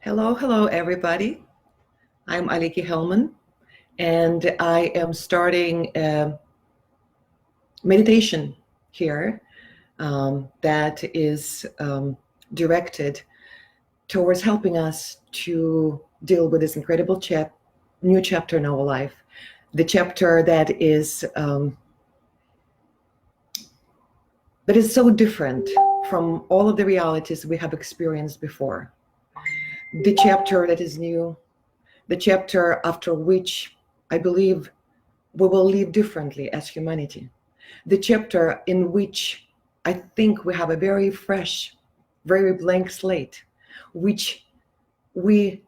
Hello, everybody. I'm Aliki Hellman, and I am starting a meditation here that is directed towards helping us to deal with this incredible new chapter in our life, the chapter that is so different from all of the realities we have experienced before. The chapter that is new, the chapter after which I believe we will live differently as humanity. The chapter in which I think we have a very fresh, very blank slate, which we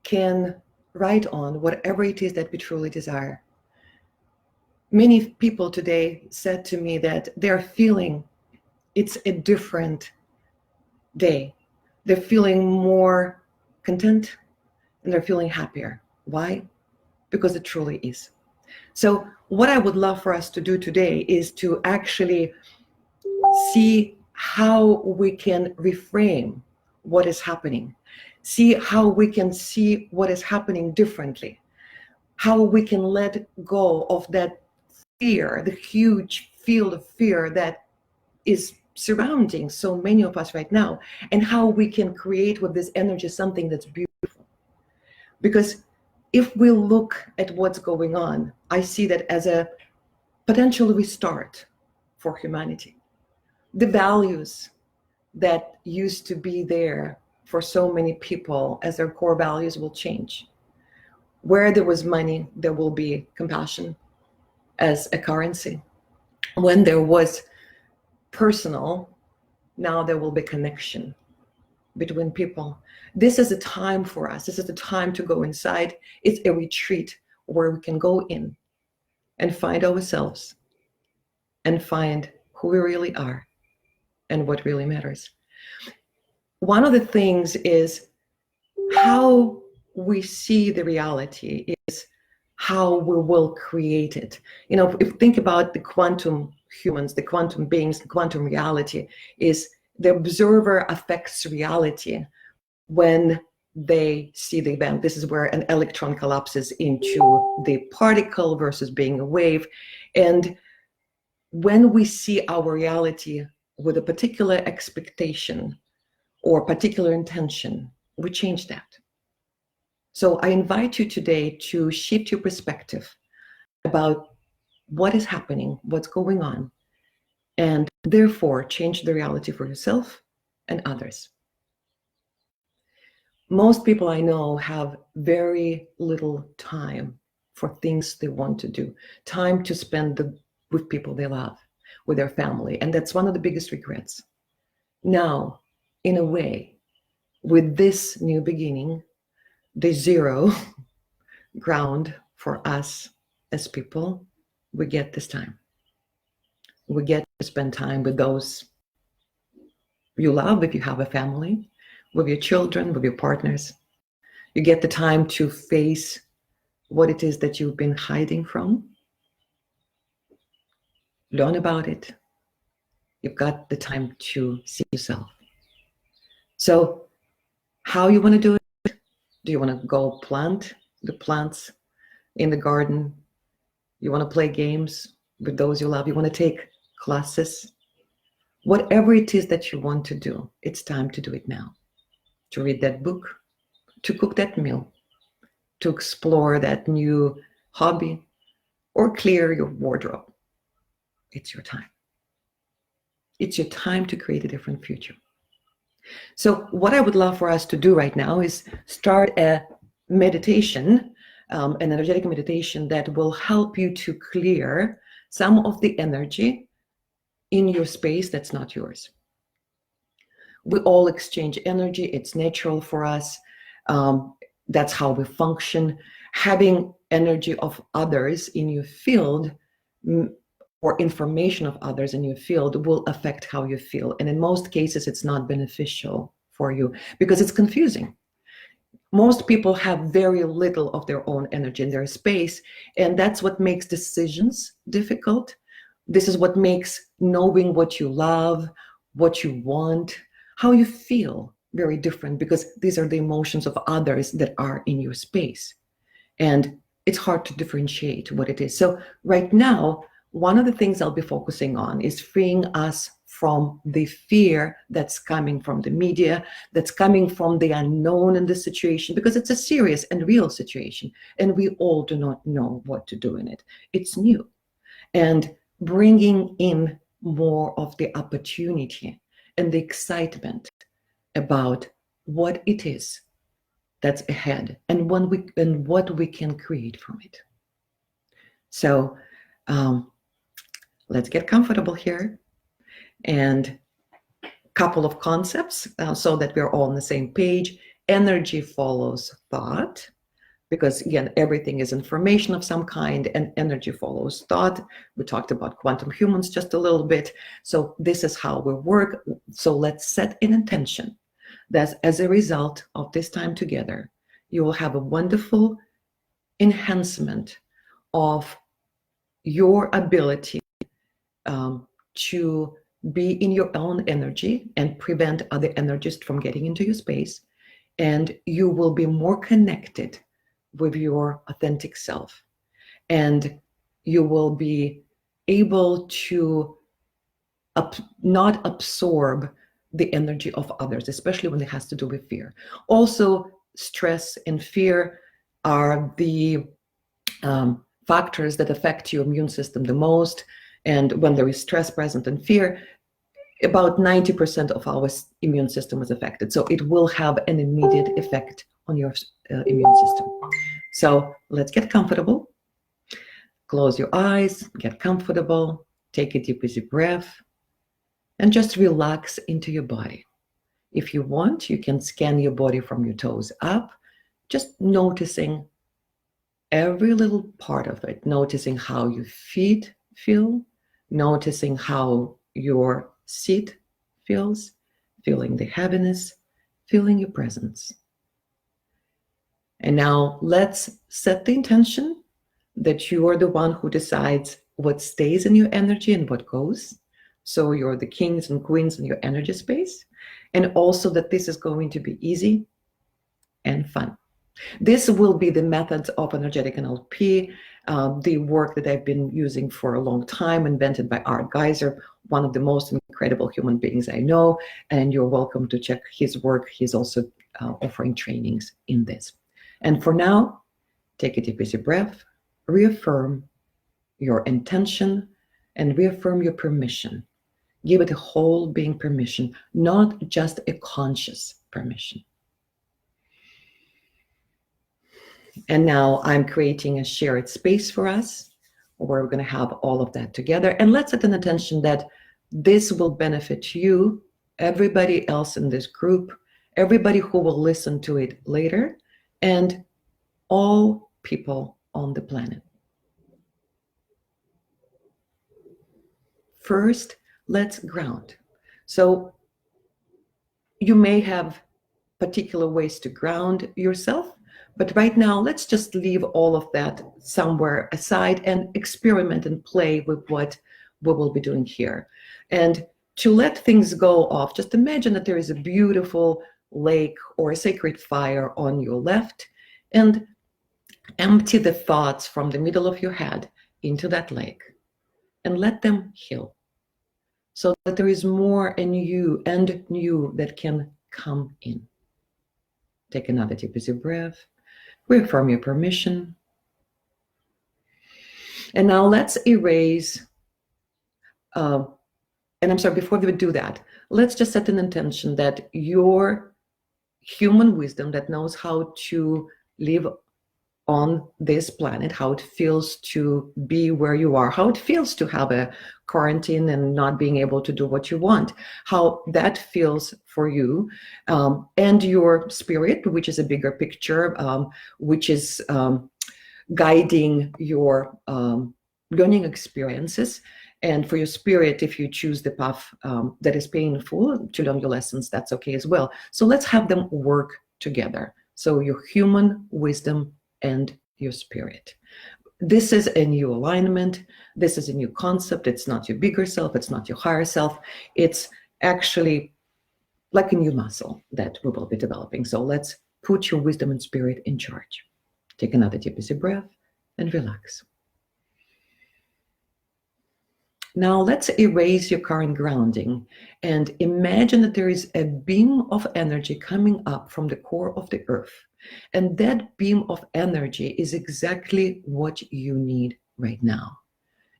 can write on whatever it is that we truly desire. Many people today said to me that they're feeling it's a different day. They're feeling more content and they're feeling happier. Why? Because it truly is. So what I would love for us to do today is to actually see how we can reframe what is happening, see how we can see what is happening differently, how we can let go of that fear, the huge field of fear that is surrounding so many of us right now, and how we can create with this energy something that's beautiful. Because if we look at what's going on, I see that as a potential restart for humanity. The values that used to be there for so many people as their core values will change. Where there was money, there will be compassion as a currency. When there was personal, now there will be connection between people. This is a time for us. This is the time to go inside. It's a retreat where we can go in and find ourselves and find who we really are and what really matters. One of the things is how we see the reality is how we will create it. You know, if you think about the quantum humans, the quantum beings, the quantum reality is the observer affects reality when they see the event. This is where an electron collapses into the particle versus being a wave. And when we see our reality with a particular expectation or particular intention, we change that. So I invite you today to shift your perspective about what is happening, what's going on, and therefore change the reality for yourself and others. Most people I know have very little time for things they want to do, time to spend with people they love, with their family, and that's one of the biggest regrets. Now, in a way, with this new beginning, the zero ground for us as people, we get this time. We get to spend time with those you love if you have a family, with your children, with your partners. You get the time to face what it is that you've been hiding from. Learn about it. You've got the time to see yourself. So how you want to do it? Do you want to go plant the plants in the garden? You want to play games with those you love? You want to take classes? Whatever it is that you want to do, it's time to do it now. To read that book, to cook that meal, to explore that new hobby, or clear your wardrobe. It's your time. It's your time to create a different future. So what I would love for us to do right now is start a meditation, an energetic meditation that will help you to clear some of the energy in your space that's not yours. We all exchange energy. It's natural for us. That's how we function. Having energy of others in your field or information of others in your field will affect how you feel. And in most cases, it's not beneficial for you because it's confusing. Most people have very little of their own energy in their space, and that's what makes decisions difficult. This is what makes knowing what you love, what you want, how you feel very different, because these are the emotions of others that are in your space. And it's hard to differentiate what it is. So right now, one of the things I'll be focusing on is freeing us from the fear that's coming from the media, that's coming from the unknown in this situation, because it's a serious and real situation, and we all do not know what to do in it. It's new. And bringing in more of the opportunity and the excitement about what it is that's ahead, and what we can create from it. So let's get comfortable here, and a couple of concepts so that we're all on the same page. Energy follows thought, because again, everything is information of some kind, and energy follows thought. We talked about quantum humans just a little bit. So this is how we work. So let's set an intention that as a result of this time together, you will have a wonderful enhancement of your ability to be in your own energy and prevent other energies from getting into your space. And you will be more connected with your authentic self. And you will be able to not absorb the energy of others, especially when it has to do with fear. Also, stress and fear are the factors that affect your immune system the most. And when there is stress present and fear, about 90% of our immune system is affected. So it will have an immediate effect on your immune system. So let's get comfortable. Close your eyes, get comfortable, take a deep, easy breath, and just relax into your body. If you want, you can scan your body from your toes up, just noticing every little part of it, noticing how your feet feel, noticing how your seat feels, feeling the heaviness, feeling your presence. And now let's set the intention that you are the one who decides what stays in your energy and what goes. So you're the kings and queens in your energy space. And also that this is going to be easy and fun. This will be the methods of energetic NLP, the work that I've been using for a long time, invented by Art Geiser, one of the most incredible human beings I know. And you're welcome to check his work. He's also offering trainings in this. And for now, take a deep, easy breath, reaffirm your intention, and reaffirm your permission. Give it a whole being permission, not just a conscious permission. And now I'm creating a shared space for us where we're going to have all of that together. And let's set an intention that this will benefit you, everybody else in this group, everybody who will listen to it later, and all people on the planet. First, let's ground. So you may have particular ways to ground yourself, but right now, let's just leave all of that somewhere aside and experiment and play with what we will be doing here. And to let things go off, just imagine that there is a beautiful lake or a sacred fire on your left, and empty the thoughts from the middle of your head into that lake and let them heal, so that there is more in you and new that can come in. Take another deep, easy breath. Reaffirm your permission. And now let's erase, and I'm sorry, before we do that, let's just set an intention that your human wisdom that knows how to live on this planet, how it feels to be where you are, how it feels to have a quarantine and not being able to do what you want, how that feels for you, and your spirit, which is a bigger picture, which is guiding your learning experiences. And for your spirit, if you choose the path that is painful to learn your lessons, that's okay as well. So let's have them work together. So your human wisdom and your spirit. This is a new alignment. This is a new concept. It's not your bigger self. It's not your higher self. It's actually like a new muscle that we will be developing. So let's put your wisdom and spirit in charge. Take another deep, easy breath and relax. Now let's erase your current grounding and imagine that there is a beam of energy coming up from the core of the earth. And that beam of energy is exactly what you need right now.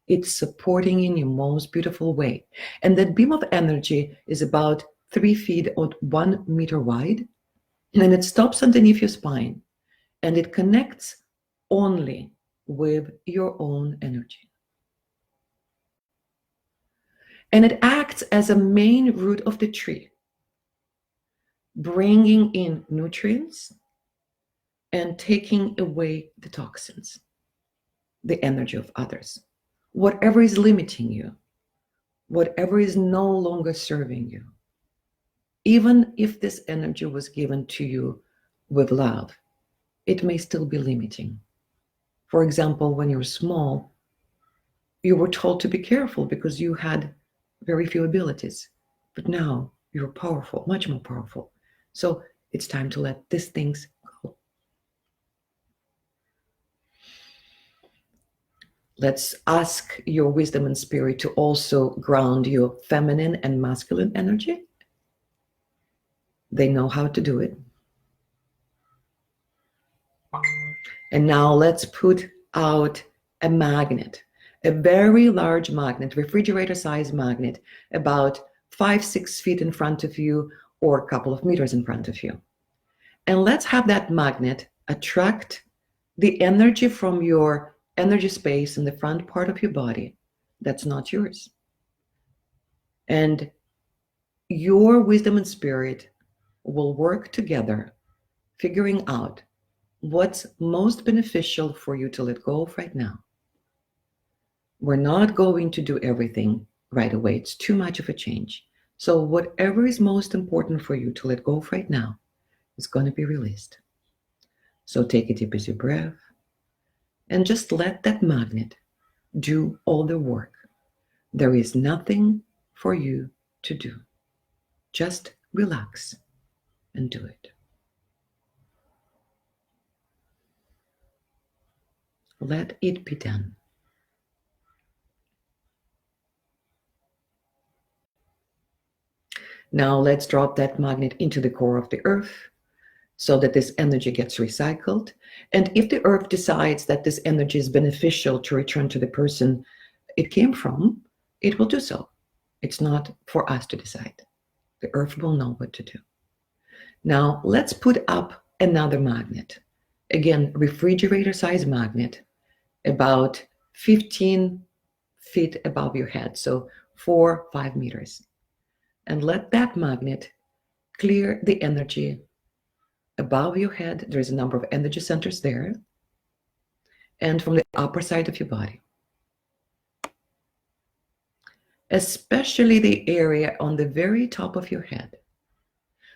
It's supporting in your most beautiful way. And that beam of energy is about 3 feet or 1 meter wide. And it stops underneath your spine. And it connects only with your own energy. And it acts as a main root of the tree, bringing in nutrients and taking away the toxins, the energy of others. Whatever is limiting you, whatever is no longer serving you, even if this energy was given to you with love, it may still be limiting. For example, when you're small, you were told to be careful because you had very few abilities. But now you're powerful, much more powerful. So it's time to let these things go. Let's ask your wisdom and spirit to also ground your feminine and masculine energy. They know how to do it. And now let's put out a magnet, a very large magnet, refrigerator-sized magnet, about 5-6 feet in front of you or a couple of meters in front of you. And let's have that magnet attract the energy from your energy space in the front part of your body that's not yours. And your wisdom and spirit will work together, figuring out what's most beneficial for you to let go of right now. We're not going to do everything right away. It's too much of a change. So whatever is most important for you to let go of right now is going to be released. So take a deep, easy breath and just let that magnet do all the work. There is nothing for you to do. Just relax and do it. Let it be done. Now let's drop that magnet into the core of the earth so that this energy gets recycled. And if the earth decides that this energy is beneficial to return to the person it came from, it will do so. It's not for us to decide. The earth will know what to do. Now let's put up another magnet. Again, refrigerator-sized magnet, about 15 feet above your head, so 4-5 meters. And let that magnet clear the energy above your head. There's a number of energy centers there. And from the upper side of your body. Especially the area on the very top of your head.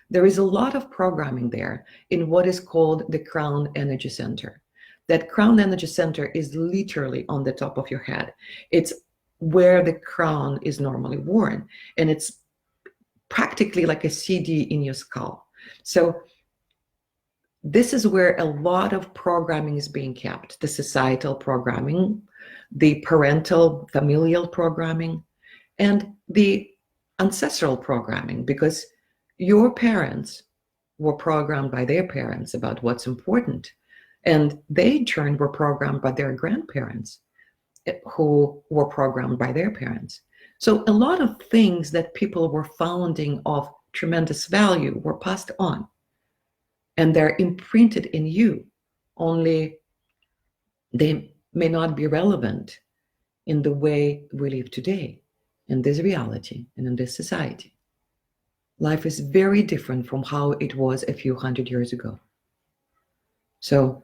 There is a lot of programming there in what is called the crown energy center. That crown energy center is literally on the top of your head. It's where the crown is normally worn. And it's practically like a CD in your skull. So this is where a lot of programming is being kept. The societal programming, the parental, familial programming, and the ancestral programming, because your parents were programmed by their parents about what's important. And they in turn were programmed by their grandparents, who were programmed by their parents. So a lot of things that people were founding of tremendous value were passed on. And they're imprinted in you, only they may not be relevant in the way we live today, in this reality and in this society. Life is very different from how it was a few hundred years ago. So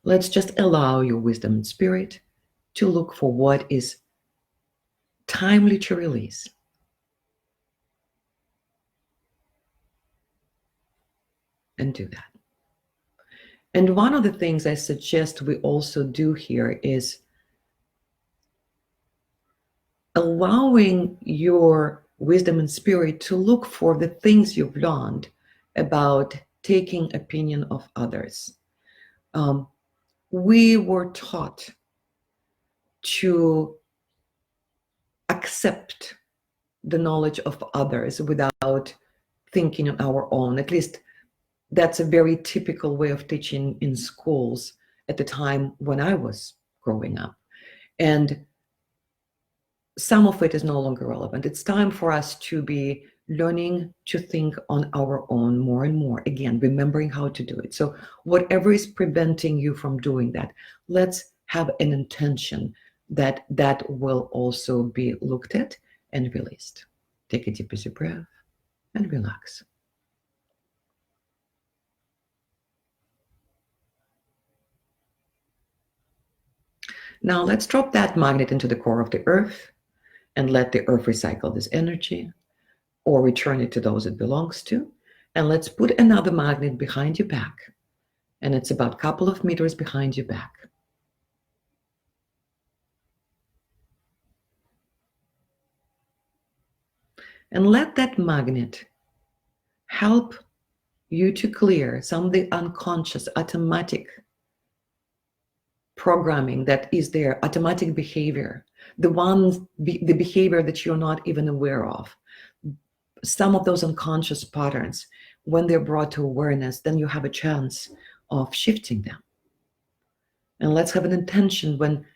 let's just allow your wisdom and spirit to look for what is timely to release. And do that. And one of the things I suggest we also do here is allowing your wisdom and spirit to look for the things you've learned about taking opinion of others. We were taught to accept the knowledge of others without thinking on our own. At least that's a very typical way of teaching in schools at the time when I was growing up. And some of it is no longer relevant. It's time for us to be learning to think on our own more and more. Again, remembering how to do it. So whatever is preventing you from doing that, let's have an intention that that will also be looked at and released. Take a deep breath and relax. Now let's drop that magnet into the core of the earth and let the earth recycle this energy or return it to those it belongs to. And let's put another magnet behind your back. And it's about a couple of meters behind your back. And let that magnet help you to clear some of the unconscious, automatic programming that is there, automatic behavior, the behavior that you're not even aware of. Some of those unconscious patterns, when they're brought to awareness, then you have a chance of shifting them. And let's have an intention when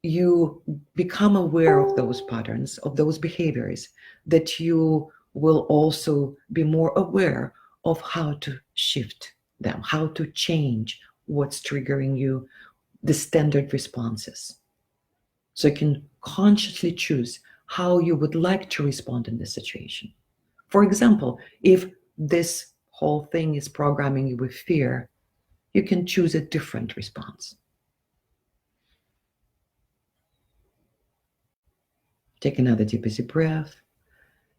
you become aware of those patterns, of those behaviors, that you will also be more aware of how to shift them, how to change what's triggering you, the standard responses. So you can consciously choose how you would like to respond in this situation. For example, if this whole thing is programming you with fear, you can choose a different response. Take another deep, easy breath.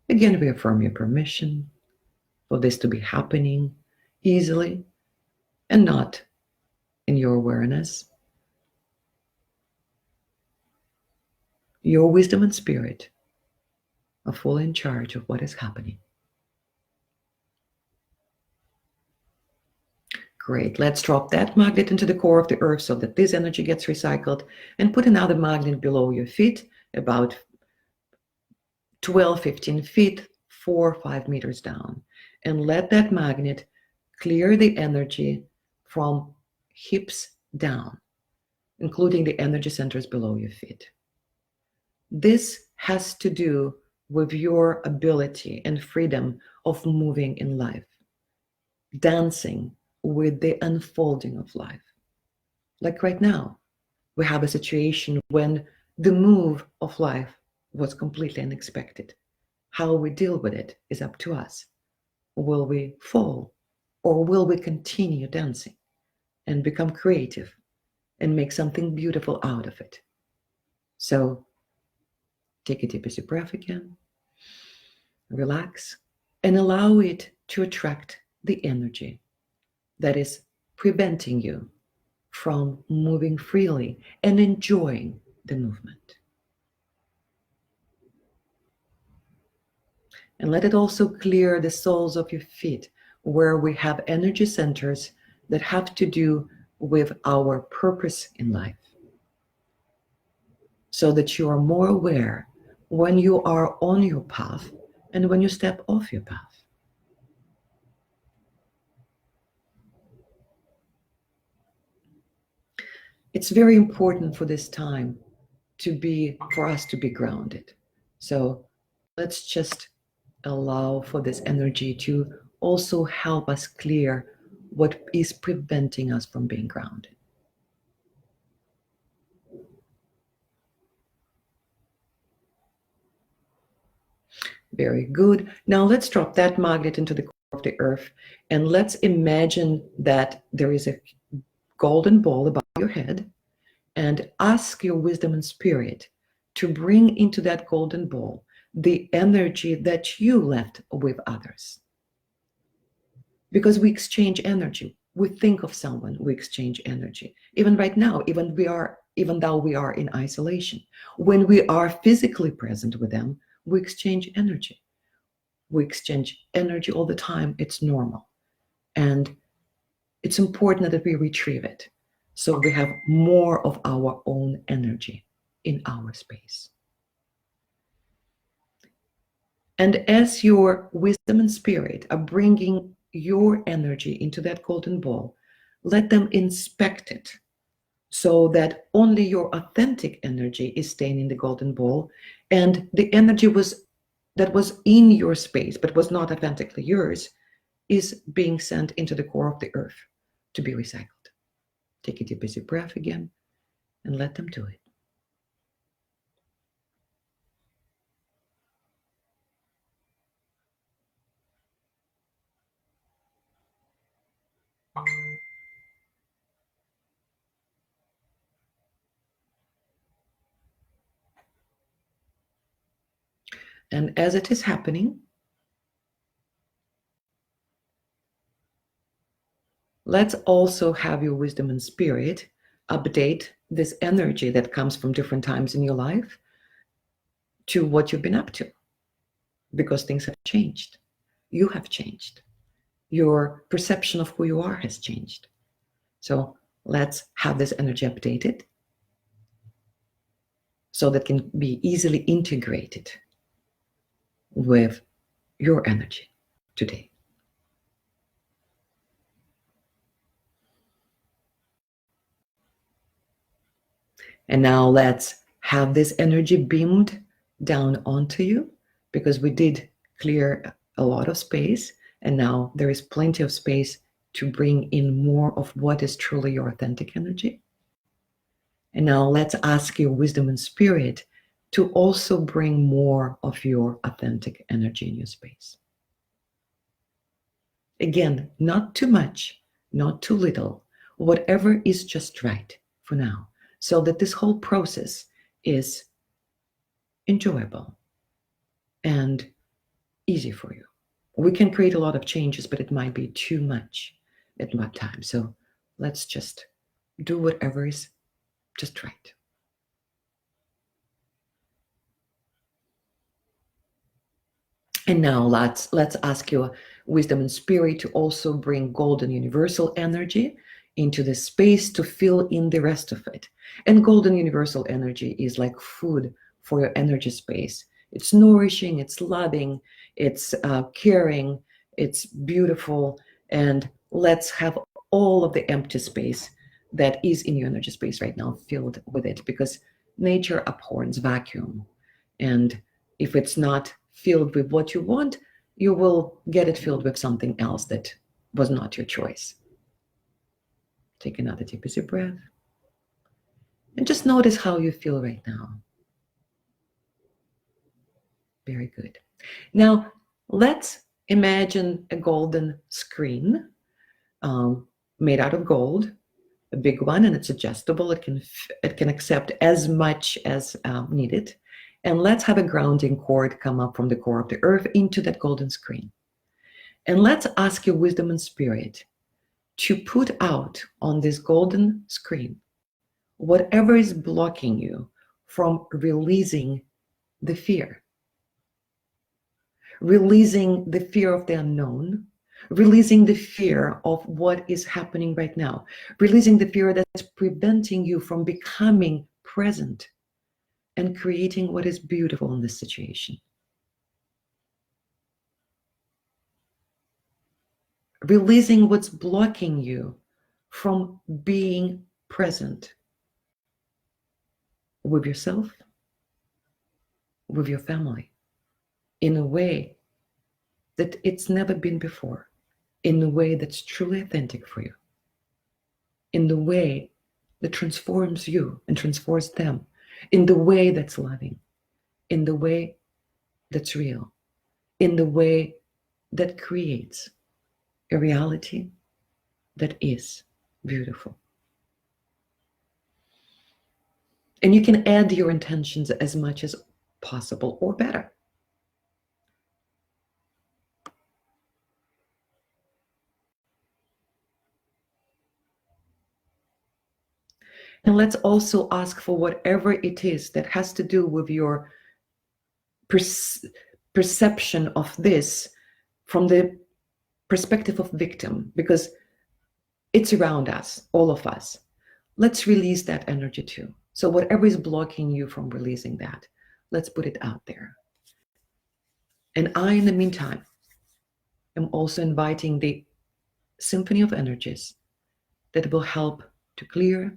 Again, reaffirm your permission for this to be happening easily and not in your awareness. Your wisdom and spirit are fully in charge of what is happening. Great. Let's drop that magnet into the core of the earth so that this energy gets recycled, and put another magnet below your feet, about 12, 15 feet, 4 or 5 meters down. And let that magnet clear the energy from hips down, including the energy centers below your feet. This has to do with your ability and freedom of moving in life, dancing with the unfolding of life. Like right now, we have a situation when the move of life was completely unexpected. How we deal with it is up to us. Will we fall, or will we continue dancing and become creative and make something beautiful out of it? So take a deep breath again, relax, and allow it to attract the energy that is preventing you from moving freely and enjoying the movement. And let it also clear the soles of your feet, where we have energy centers that have to do with our purpose in life, so that you are more aware when you are on your path and when you step off your path. It's very important for this time for us to be grounded. So let's just allow for this energy to also help us clear what is preventing us from being grounded. Very good. Now let's drop that magnet into the core of the earth, and let's imagine that there is a golden ball above your head, and ask your wisdom and spirit to bring into that golden ball the energy that you left with others. Because we exchange energy. We think of someone, we exchange energy. Even right now, even though we are in isolation, when we are physically present with them, We exchange energy. We exchange energy all the time. It's normal. And it's important that we retrieve it so we have more of our own energy in our space. And as your wisdom and spirit are bringing your energy into that golden ball, let them inspect it so that only your authentic energy is staying in the golden ball, and the energy that was in your space but was not authentically yours is being sent into the core of the earth to be recycled. Take a deep, busy breath again and let them do it. And as it is happening, let's also have your wisdom and spirit update this energy that comes from different times in your life to what you've been up to, because things have changed. You have changed. Your perception of who you are has changed. So let's have this energy updated so that can be easily integrated with your energy today. And now let's have this energy beamed down onto you, because we did clear a lot of space, and now there is plenty of space to bring in more of what is truly your authentic energy. And now let's ask your wisdom and spirit to also bring more of your authentic energy in your space. Again, not too much, not too little, whatever is just right for now, so that this whole process is enjoyable and easy for you. We can create a lot of changes, but it might be too much at one time. So let's just do whatever is just right. And now let's ask your wisdom and spirit to also bring golden universal energy into the space to fill in the rest of it. And golden universal energy is like food for your energy space. It's nourishing, it's loving, it's caring, it's beautiful. And let's have all of the empty space that is in your energy space right now filled with it, because nature abhors vacuum. And if it's not filled with what you want, you will get it filled with something else that was not your choice. Take another deep, easy breath. And just notice how you feel right now. Very good. Now, let's imagine a golden screen made out of gold, a big one, and it's adjustable. It can accept as much as needed. And let's have a grounding cord come up from the core of the earth into that golden screen. And let's ask your wisdom and spirit to put out on this golden screen whatever is blocking you from releasing the fear. Releasing the fear of the unknown, releasing the fear of what is happening right now, releasing the fear that's preventing you from becoming present and creating what is beautiful in this situation. Releasing what's blocking you from being present with yourself, with your family, in a way that it's never been before, in a way that's truly authentic for you, in the way that transforms you and transforms them, in the way that's loving, in the way that's real, in the way that creates a reality that is beautiful. And you can add your intentions as much as possible or better. And let's also ask for whatever it is that has to do with your perception of this from the perspective of victim, because it's around us, all of us. Let's release that energy too. So whatever is blocking you from releasing that, let's put it out there. And I, in the meantime, am also inviting the symphony of energies that will help to clear,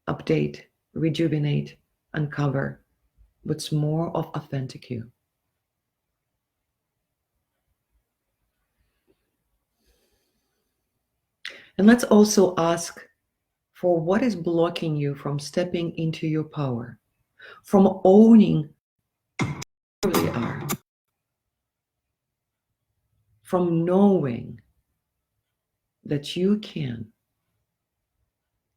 update, rejuvenate, uncover what's more of authentic you. And let's also ask for what is blocking you from stepping into your power, from owning who you really are, from knowing that you can,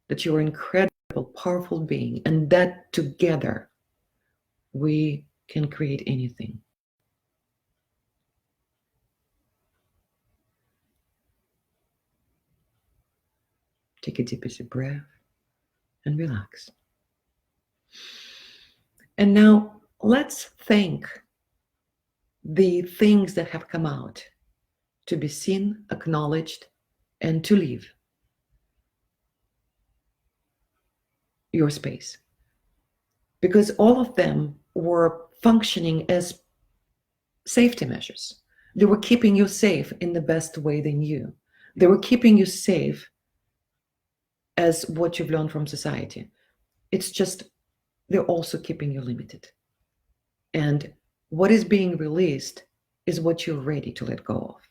that you're an incredible, powerful being, and that together we can create anything. Take a deep breath and relax. And now let's thank the things that have come out to be seen, acknowledged, and to leave your space. Because all of them were functioning as safety measures. They were keeping you safe in the best way they knew. They were keeping you safe as what you've learned from society. It's just they're also keeping you limited. And what is being released is what you're ready to let go of,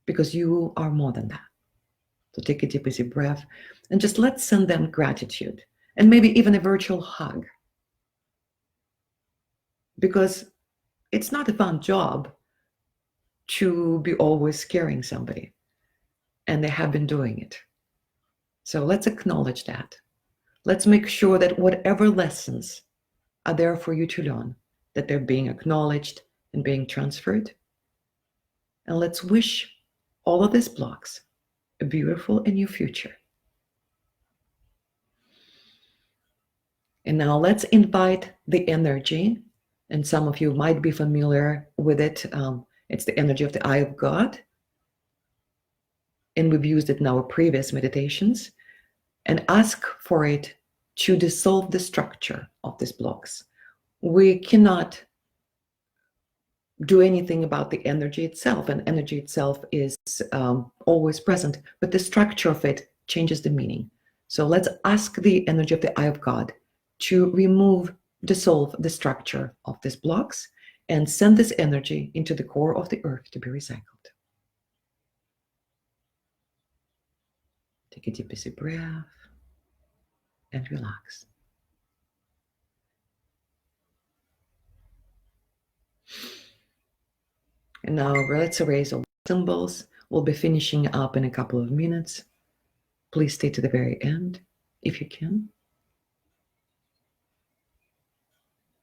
because you are more than that. So take a deep, easy breath and just let's send them gratitude and maybe even a virtual hug. Because it's not a fun job to be always scaring somebody, and they have been doing it. So let's acknowledge that. Let's make sure that whatever lessons are there for you to learn, that they're being acknowledged and being transferred. And let's wish all of these blocks a beautiful and new future. And now let's invite the energy, and some of you might be familiar with it. It's the energy of the eye of God. And we've used it in our previous meditations. And ask for it to dissolve the structure of these blocks. We cannot do anything about the energy itself, and energy itself is always present, but the structure of it changes the meaning. So let's ask the energy of the eye of God to remove, dissolve the structure of these blocks and send this energy into the core of the earth to be recycled. Take a deep, easy breath and relax. And now let's erase all symbols. We'll be finishing up in a couple of minutes. Please stay to the very end if you can.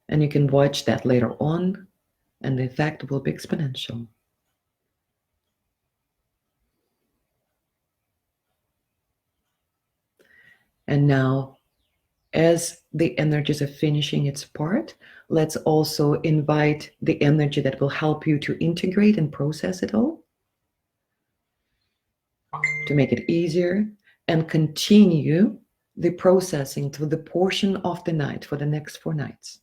And you can watch that later on, and the effect will be exponential. And now, as the energies are finishing its part, let's also invite the energy that will help you to integrate and process it all, to make it easier, and continue the processing to the portion of the night for the next 4 nights.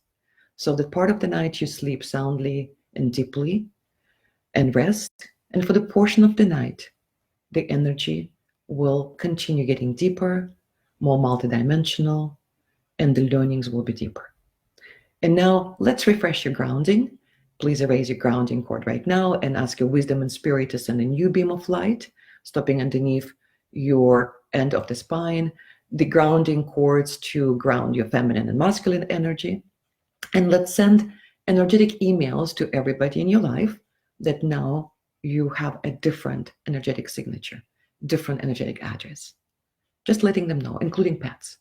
So the part of the night you sleep soundly and deeply and rest, and for the portion of the night, the energy will continue getting deeper, more multidimensional, and the learnings will be deeper. And now let's refresh your grounding. Please erase your grounding cord right now and ask your wisdom and spirit to send a new beam of light, stopping underneath your end of the spine, the grounding cords to ground your feminine and masculine energy. And let's send energetic emails to everybody in your life that now you have a different energetic signature, different energetic address. Just letting them know, including pets.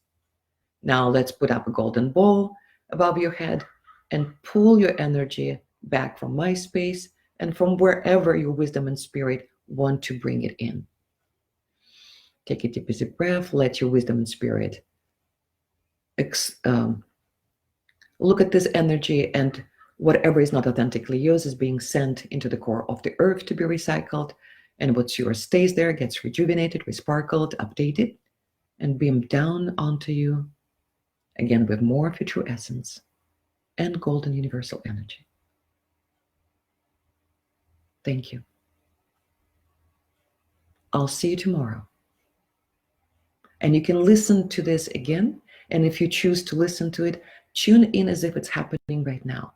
Now let's put up a golden ball above your head and pull your energy back from my space and from wherever your wisdom and spirit want to bring it in. Take a deep, easy breath. Let your wisdom and spirit look at this energy and Whatever is not authentically yours is being sent into the core of the earth to be recycled, and what's yours stays there, gets rejuvenated, resparkled, updated, and beamed down onto you, again with more of your true essence and golden universal energy. Thank you. I'll see you tomorrow. And you can listen to this again, and if you choose to listen to it, tune in as if it's happening right now.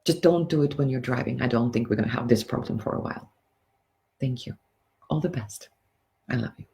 Just don't do it when you're driving. I don't think we're going to have this problem for a while. Thank you. All the best. I love you.